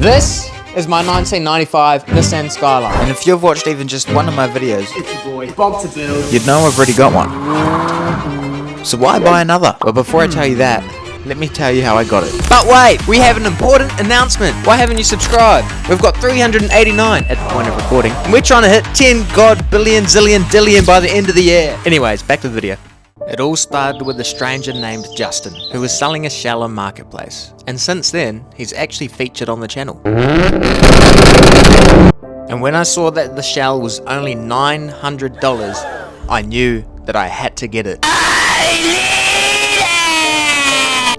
This is my 1995 Nissan Skyline. And if you've watched even just one of my videos, It's your boy, Bob to build. you'd know I've already got one. So why buy another? Well, before I tell you that, let me tell you how I got it. But wait, we have an important announcement. Why haven't you subscribed? We've got 389 at the point of recording. And we're trying to hit 10 billion zillion dillion by the end of the year. Anyways, back to the video. It all started with a stranger named Justin, who was selling a shell on Marketplace. And since then, he's actually featured on the channel. And when I saw that the shell was only $900, I knew that I had to get it.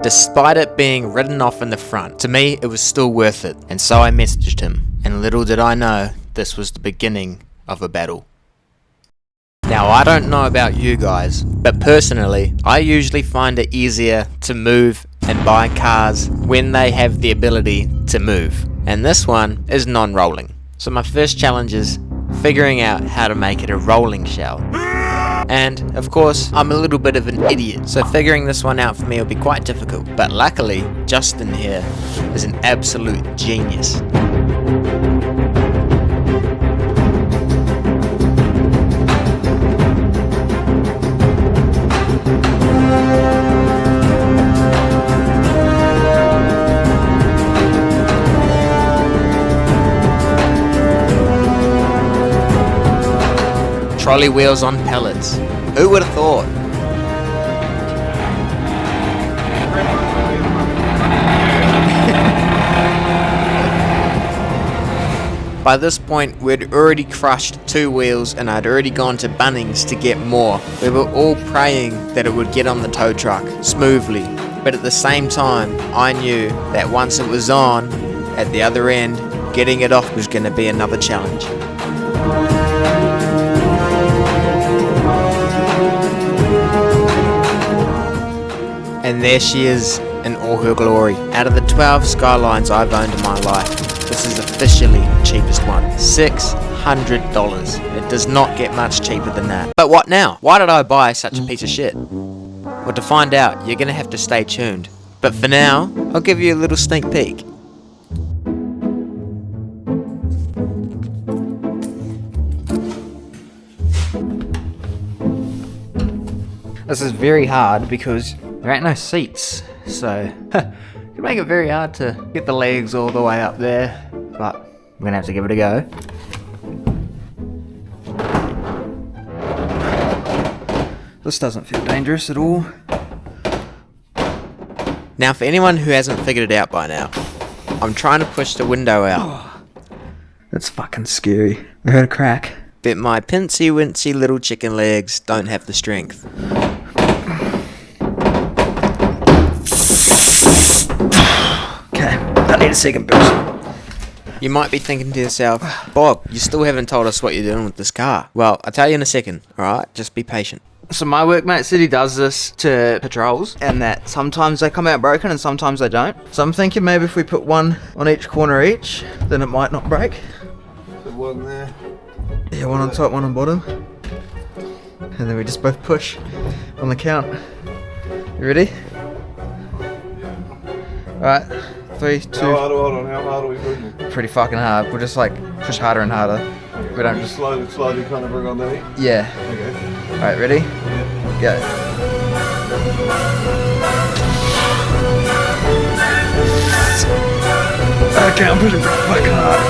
Despite it being written off in the front, to me it was still worth it. And so I messaged him. And little did I know, this was the beginning of a battle. Now, I don't know about you guys, but personally, I usually find it easier to move and buy cars when they have the ability to move. And this one is non-rolling. So my first challenge is figuring out how to make it a rolling shell. And, of course, I'm a little bit of an idiot, so figuring this one out for me will be quite difficult. But luckily, Justin here is an absolute genius. Trolley wheels on pellets. Who would have thought? By this point, we'd already crushed 2 wheels and I'd already gone to Bunnings to get more. We were all praying that it would get on the tow truck smoothly. But at the same time, I knew that once it was on, at the other end, getting it off was going to be another challenge. And there she is in all her glory. Out of the 12 Skylines I've owned in my life, this is officially the cheapest one. $600. It does not get much cheaper than that. But what now? Why did I buy such a piece of shit? Well, to find out, you're gonna have to stay tuned. But for now, I'll give you a little sneak peek. This is very hard because there ain't no seats, so it can make it very hard to get the legs all the way up there, but I'm gonna have to give it a go. This doesn't feel dangerous at all. Now, for anyone who hasn't figured it out by now, I'm trying to push the window out. Oh, that's fucking scary. I heard a crack. But my pincy-wincy little chicken legs don't have the strength. Okay, I need a second boost. You might be thinking to yourself, Bob, you still haven't told us what you're doing with this car. Well, I'll tell you in a second, alright? Just be patient. So my workmate said he does this to patrols, and that sometimes they come out broken and sometimes they don't. So I'm thinking maybe if we put one on each corner each, then it might not break. There's one there. Yeah, one on top, one on bottom. And then we just both push on the count. You ready? Alright, 3, 2. How hard are we pushing? Pretty fucking hard. We'll just like push harder and harder. We don't just. Slowly kind of bring on the heat? Yeah. Okay. Alright, ready? Go. Okay, I'm pushing pretty fucking hard.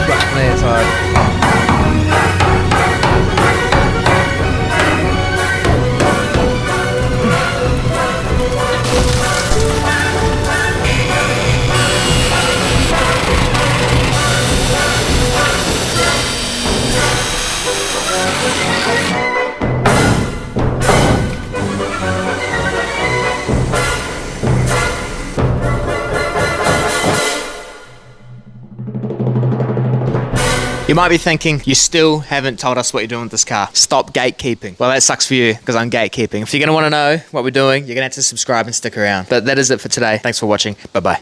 Fuck me, it's hard. You might be thinking, you still haven't told us what you're doing with this car. Stop gatekeeping. Well, that sucks for you, because I'm gatekeeping. If you're going to want to know what we're doing, you're going to have to subscribe and stick around. But that is it for today. Thanks for watching. Bye-bye.